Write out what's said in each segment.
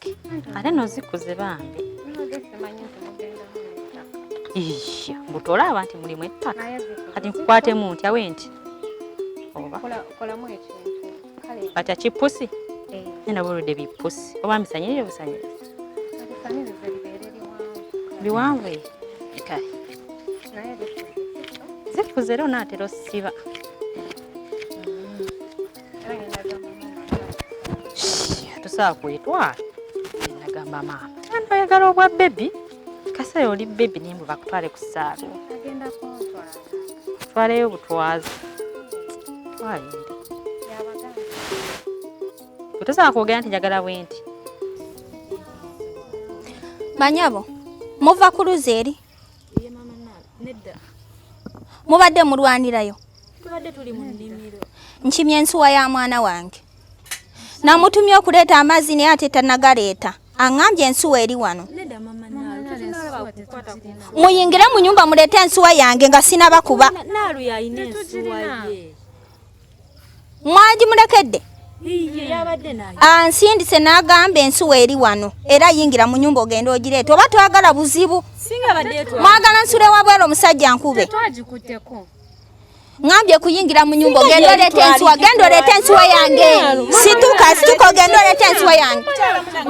ntake ate nozikuze bambi Isha mbutola abantu mulimu ettaka kati nkukwatemu ntya wenti oba kolamu ekintu kale kati chipusi nenda buludde bipusi oba misanyirire busanyirire biwanvu kale zikuze lero naatera osiba tusaa kwetwala nagamba maama ando oyagala obwa bebi kasa oli bebi nimbu bakutwale ku ssaalu agenda kuntwala twaleyo butwazi twalire yabagamba tusaa kwogera nti njagala bwenti Banyabo muva ku luzeeri ye mama nedda mubadde mulwanirayo tubadde tuli mu nnimiro nkimye ensuwa ya mwana wange namutumye okuleeta amazzi naye ate tannagaleeta aŋŋambye ensuwa eri wano nedda mama nalo muyingire mu nyumba muleete ensuwa yange nga sinabakuba naalu yayina ensuwa ye mwagimulekedde iye yabadde nayo ansindise n'agamba ensuwa eri wano era yingira mu nyumba ogenda ogireeta oba twagala buzibu singa badde mwagala nsule wabwera omusajja nkube twagikutteko ngambye kuyingira mu nyumba ogenda oleeta ensuwa genda oleeta ensuwa yange situka ogenda oleeta ensuwa yange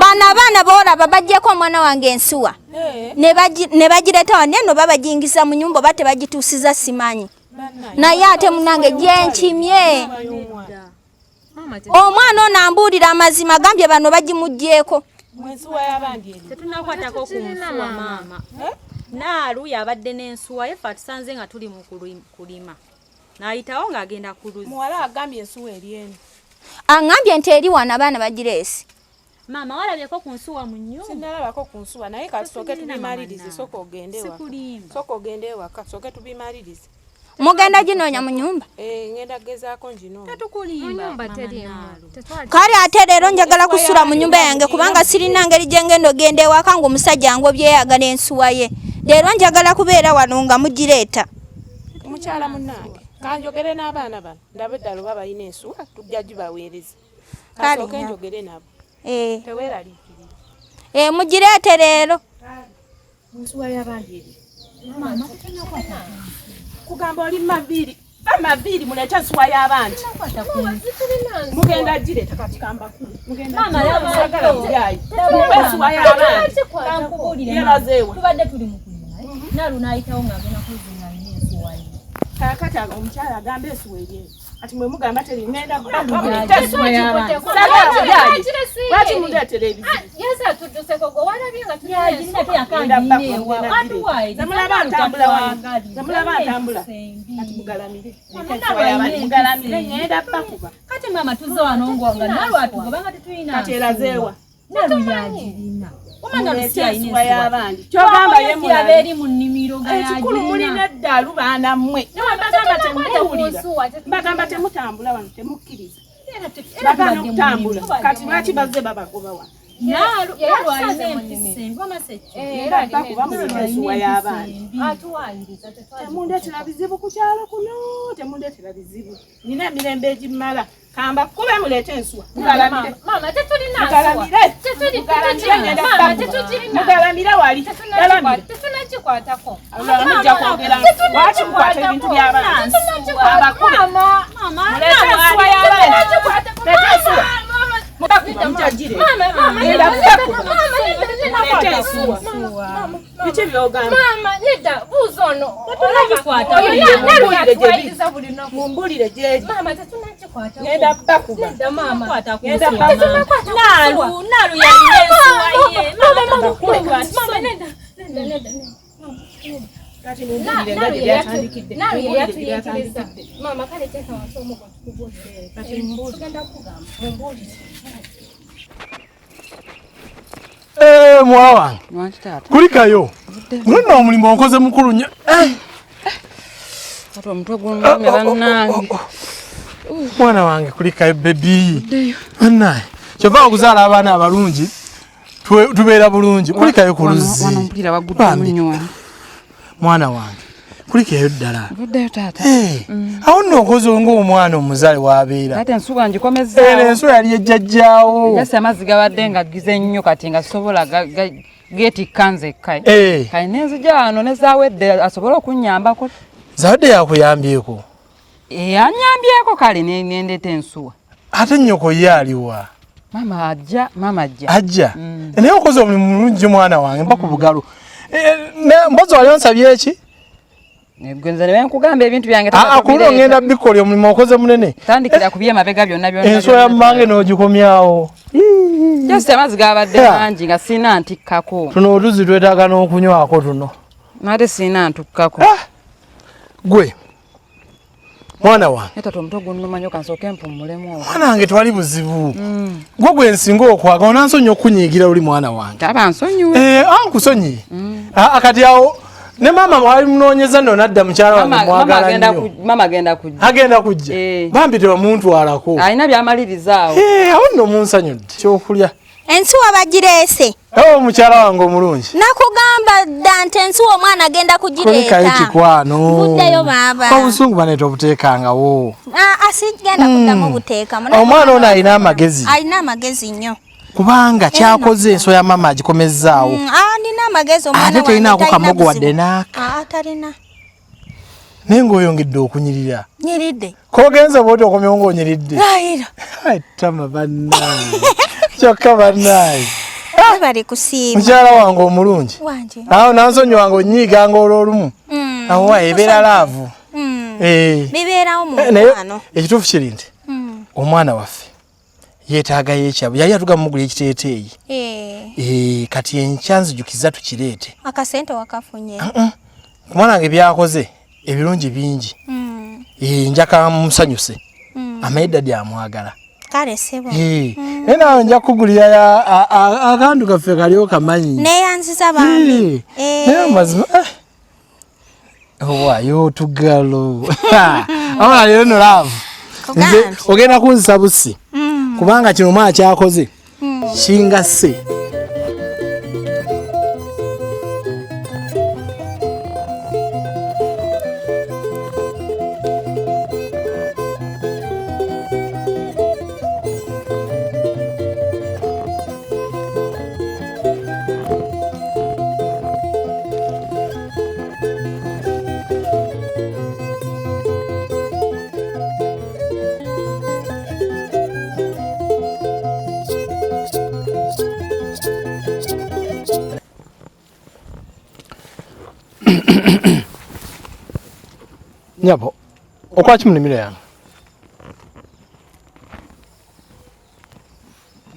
bano abaana boolaba bajjeko omwana wange ensuwa ne bagireeta wano eno babajingisa mu nyumba oba tebagituusiza simanyi naye ate munange gyenkimye omwana ono ambuulira amazima gambye bano bagimuggyeko tetunakwatako ku nsuwa maama naalu yabadde n'ensuwa ye ffe tusanze nga tuli mu kulima n'ayitawo ng'agenda ku luzi muwala agambye ensuwa eri eno aŋŋambye nti eri wano abaana bagireesi maama walabyeko ku nsuwa mu nyumba sinnalabako ku nsuwa naye kasooke tubimalirize soka ogende ewaka sooke tubimalirize mugenda ginoonya mu nyumba ngenda gezaako njinoonya tetukulimba kale ate leero njagala kusula mu nyumba yange kubanga sirina ngeri gye ngenda ogenda ewaka ng'omusajja ng'obyeyagala ensuwa ye leero njagala kubeera wano nga mugireeta mukyala munnange kanjogere n'abaana bano ndabe eddala oba balina ensuwa tujja gibaweereza kasooke njogere nabo teweeraliikirira mugireete leero ensuwa y'abandi eri kugamba oli mabiri bamaviiri muleete ensuwa y'abandi mugenda gireeta kati kambakulu mugendasagala mubyayi ensuwa y'abandi yerazeewa tubadde tuli mu kulima naalu n'ayitawo ng'agenda kuzingaanya ensuwa ye kakati omukyala agamba ensuwa eri ati mwe mugamba teri ngenda lwaki muleetera ebizibu zemulaba ntambula kati mugalamire ngenda bakuba kati mama tuze wano ngwanga naalu atugobanga tetulina kati erazeewa naalu yagirina omanga ensuwa y'abandi kyogamba ye mulabeeri mu nnimiro ekikulu mulina eddalu baana mmwe bagamba temuwulira bagamba temutambula wano temukkiriza bagana okutambula kati lwaki bazze babagoba wano naalu yalwalina empisa embi era bakuba mulina ensuwa y'abandi temundeetera bizibu ku kyalo kuno temundeetera bizibu nina emirembe egimala kamba kube muleete ensuwa mugalamire mugalamire wali tetunagikwatako mujja kwogera lwaki mukwata ebintu by'abantu abakube muleete ensuwa y'abandi leete ensuwa mubakuba mujagire era mubakuba muleete ensuwa biki byogamba mumbulire gyeri ngenda bakuba naalu yalina ensuwa ye kati mumbulire nga gye byatandikidde mwana wange kulikayo mulina omulimu onkoze mukulu nnyo mwana wange kulikayo bebi annaye kyova okuzaala abaana abalungi tubeera bulungi kulikayo ku luzzi mwana wange Kulikayo ddala. Buddeyo taata. Awo nno okoze ng'omwana omuzale w'abeera. Taata ensuwa ngikomezaawo. Ensuwa yali ejjajjaawo. Yase amazzi gabadde nga gize nnyo kati nga sobola geetikka nzekka. Kati nenzija wano ne zaawedde asobole okunnyambako. Zaawedde yakuyambyeko? Anyambyeko kale nendeeta ensuwa. Ate nnyoko ye aliwa? Mama ajja. Ajja? Naye okoze omulimu mulungi mwana wange mpa ku bugalo. Mbozi wali onsabye eki? Gwenze ne nkugamba ebintu byange akulo ngenda bikolya omulimu okoze munene. Tandikira kubye mabega byonna. Ensuwa ya mmange n'ogikomyawo. Yase amazzi gabadde mangi nga sina ntikkako. Tuno otuzi twetaaga n'okunywako tuno. Nate sina ntukkako. Gwe mwana wange. Eta tomuto gunnumanyo kansooke mpummulemu. Mwana wange twali buzibu. Gwe nsinga okwaga onansonyi okunyiigira oli mwana wange. Taba nsonyiwe. Ankusonyi. Akati awo ne mama wali munoonyeza nno nadda mukyala wange mwagala nnyo. Mama agenda kujja. Agenda kujja. Bambi tebamuntwalako. Alina by'amaliriza awo. Awo nno munsanyudde kyokulya. Ensuwa bagireese. Mukyala wange omulungi. Nakugamba dda nti ensuwa omwana agenda kugireeta. Kulikayo kikwano. Buddeyo baaba. Obusungu baneeta obuteekangawo. Asigenda kuddamu obuteekamu. Omwana ono alina amagezi. Alina amagezi nnyo. Kubanga kyakoze enso ya mama agikomezaawo. Nina amagezi omwana wange. Ate talinaako kamogo wadde n'aka. Talina. Naye ng'oyongedde okunyirira. Nyiridde. Kogenze bwoti okomyewo ng'onyiridde. Laira. Tama bannaye. Kyokka bannaye. Bali kusiima. Mukyala wange omulungi. Wanje. Awo nansonyi wange onyiiganga olw'olumu. Awo ebeera laavu. Bibeerawo mu mwana. Ekituufu kiri nti omwana waffe yeetaagayo ekyabu yali atuga mumugula ekiteeteeyi. Kati enkya nzijukiza tukireete. Akasente wakafunye. Ku mwana wange byakoze ebirungi bingi. Njaka musanyuse. Amayedda dyamwagala. Kale sebo. Naye naawe nja kukugulira akantu kaffe kaliwo kamanyi. Neeyanziza bambi. Naye amazima owayo tugalo. Awa leero no laavu. Nze ogenda kunzisa busi. Kubanga kino omwana kyakoze kingasse. Nyabo, okwaki munimiro yange?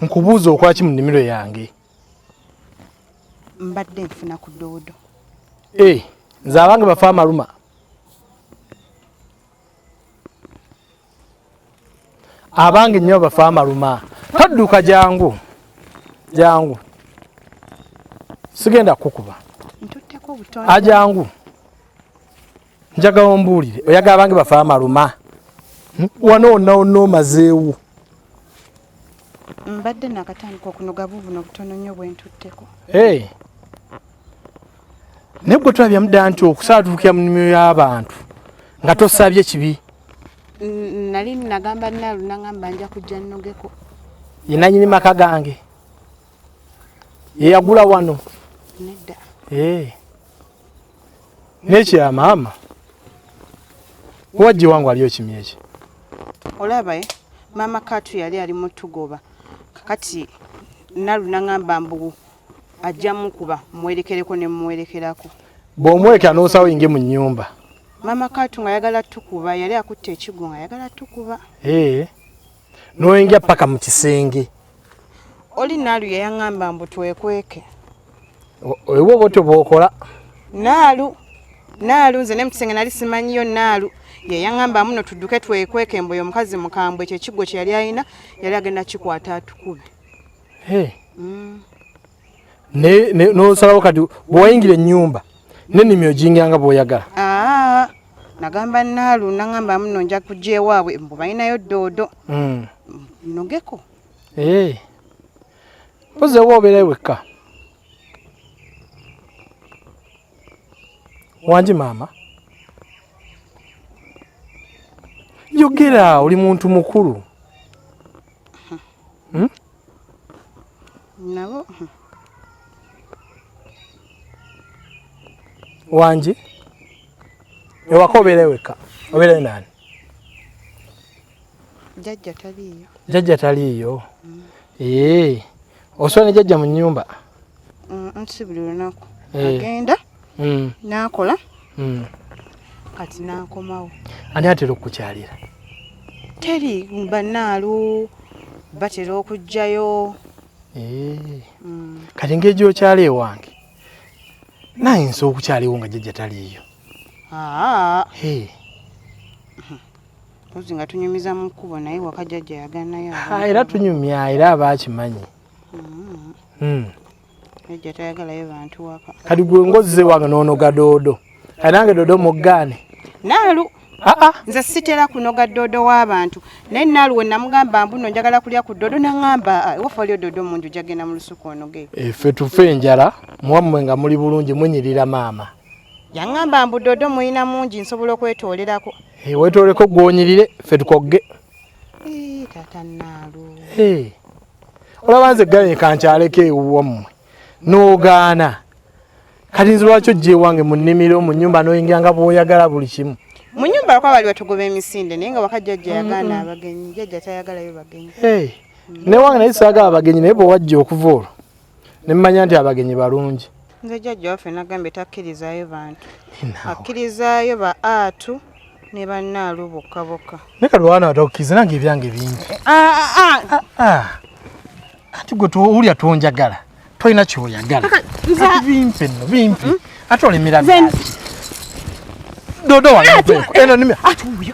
Nkubuuza okwaki munimiro yange? Mbadde nfuna ku doodo. Nze abange bafa amaluma. Abange nnyo bafa amaluma. Tadduka jangu. Sigenda kukuba. Ntutteko butono. Ajangu. Njagala ombuulire oyagala abange bafa amaluma. Wano mazeewo. Mbadde nakatandika okunoga bubuno butono nnyo bwe ntutteko. Naye gwe tulabya mudda nti okusaatuukira mu nnimiro y'abantu nga tosabye kibi. Nali nagamba Naalu nagamba nja kujja nnogeko. Ye nannyini maka gange. Ye yagula wano. Nedda. N'ekya maama. Wajji wangu aliyo kimi eki? Olaba mama Katu yali ali mutugoba. Kakati Naalu nagamba mbu ajja mukuba mwerekereko ne mwerekerako. Bw'omwekera n'osawo yinge mu nnyumba. Mama Katu nga yagala tukuba yali akutte ekigo nga yagala tukuba. N'oyingira paka mu kisenge. Oli Naalu yayangamba mbu twekweke. Ewo bwotyo bw'okola. Naalu nze ne mukisenge nali simanyiyo Naalu yayangamba muno tudduke twekweke mbu oyo mukazi mukambwe ekyo ekigo kye yali alina yali agenda kikwata atukube. N'osalawo kati bw'oyingira ennyumba n'ennimi oginganga bw'oyagala. Nagamba Naalu nagamba muno nja kujja ewaabwe mbu balinayo doodo. Nogeko. Poze ewa obeera wekka. Wangi maama. yogera oli muntu mukulu. Nabo. Wanji. Ewakobere weka. Obere nani? Jajja taliyo. Jajja taliyo. Osone jajja mu nyumba. Nsibuli lunaku. Agenda. Nakola. Kati nakomawo. Ani atero kukyalira. Teri banaalu batero okujjayo. Kati ngejo kyale wange. Naye nso okukyaliwo nga jajja taliyo. Ozi nga tunyumiza mu kkubo naye waka jajja yaganayo. Era tunyumya era abakimanyi. Jajja tayagalayo bantu waka. Kati gwe ngoze wange n'onoga doodo. Nange doodo muggane. Naalu. Nze sitera kunoga doodo w'abantu. Naye naalu we namugamba mbuno njagala kulya ku doodo n'angamba wafa lyo doodo munju jagenda mu lusuku onoge. Ffe tufe enjala muwammwe nga muli bulungi munyirira maama. Yangamba mbu doodo muyina mungi nsobola okwetoolerako. Weetooleko gwonyirire ffe tukogge. Tata naalu. Olaba nze gane kankyaleko ewuwammwe. N'ogaana. Kati nze lwaki ojja ewange mu nnimiro mu nnyumba n'oyingira nga bw'oyagala buli kimu. Mu nnyumba kwa bali batugoba emisinde naye nga waka jajja yagaana abagenyi. Jajja tayagalayo bagenyi. Ne wange naye saagala abagenyi naye bwe wajja okuva olwo. Ne mmanya nti abagenyi balungi. Nze jajja waffe nagambye takkirizaayo bantu. Akkirizaayo ba atu ne bannaalu bokka bokka. Ne kalwana atakkiriza nange ebyange bingi. Ati gwe tuwulya tuonjagala. Toyina kyoyagala. Bimpe nno bimpe. Ate olimira byaki. Dodo wange. Eno nimya. Ati uyo.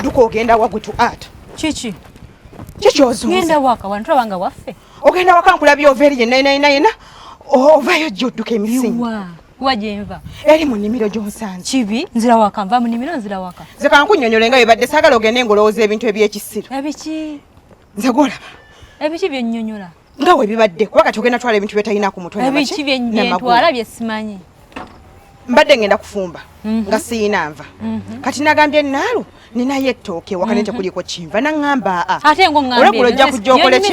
Duko ogenda wagutu ata. Chichi. Chichozo. Ngenda waka wantu banga waffe. Ogenda waka nkulabye overi ye nayina. Ovayo jodduka emisingi. Wajenva. Eri mu nnimiro gy'onsanze. Chibi nzira waka nva mu nnimiro nzira waka. Nze kankunnyonnyola nga bibadde saagala ogende ngolowooza ebintu eby'ekisiru. Ebiki? Nze golaba. Ebiki byennyonnyola? Nga we bibadde kuba kati ogenda twala ebintu byetalina ku mutwe. Ebiki byennyentwala byesimanyi. Mbadde ngenda kufumba nga siina nva. Kati nagambye naalu ninayo ettooke wakane tekuliko kinva nangamba ate ngo ngambye olweggulo ojja kujja okole ki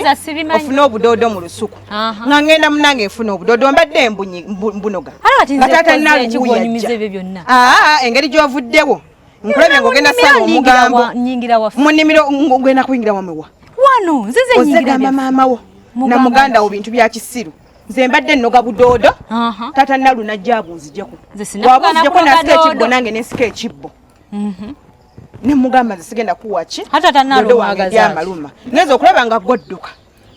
ofuna obudoodo mu lusuku nga ngenda munange nfuna obudoodo mbadde mbunoga taata naalu engeri gy'ovuddewo nkulabye ng'ogenda sala omugambo mu nnimiro ngenda kuyingira wamewa wano nzize ozegamba maama wo na muganda wo bintu bya kisiru nze mbadde nnoga budoodo taata naalu najja abunzijeko wabunzijeko nasika ekibbo nange nensika ekibbo ne mugamba nze sigenda kuwaki taata naalu wange amaluma ngenza okulaba nga godduka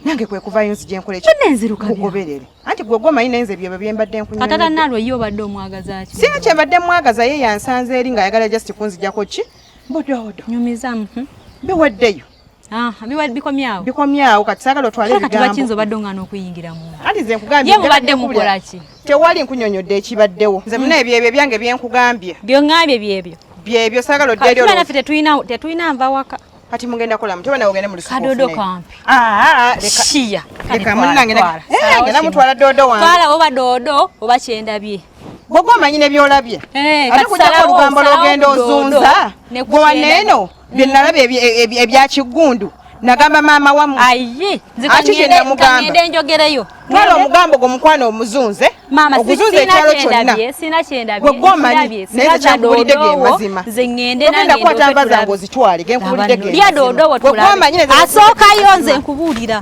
nange kwe kuvayo nzije nkole kugoberere anti gwe ogomanyi nenze ebyo bye mbadde nkunywa taata naalu yo badde omwagaza ki sina kye mbadde mwagaza ye yansanze eri ng'ayagala just kunzijako ki budoodo nyumiza biweddeyo bikomyawo kati saagala otwale ebigambo kati bakinza obadde oŋŋaana okuyingiramu anti nze nkugambye ye mubadde mukola ki tewali nkunyonyodde ekibaddewo nze muna ebyo byange byenkugambye byoŋŋambye byebyo saagala odde eri olwo naffe tetulina nva waka kati mugenda kola muteba nawe ogende mu lusuku kadodo kampi shiya leka munange ngenda mutwala doodo wange twala oba doodo oba kyendabye bw'oba omanyi ne byolabye ate kujjako olugambo lw'ogenda ozunza gwe waneeno bye nalaba ebya kiggundu nagamba maama wamu aye nzikangende njogereyo twala omugambo gwe mukwano omuzunze oguzunze ekyalo kyonna gwe gwomanyi naye ze kyankubulidde ge mazima ogenda kukwata nva zange ozitwale genkubulidde ge mazima asookayo nze nkubuulira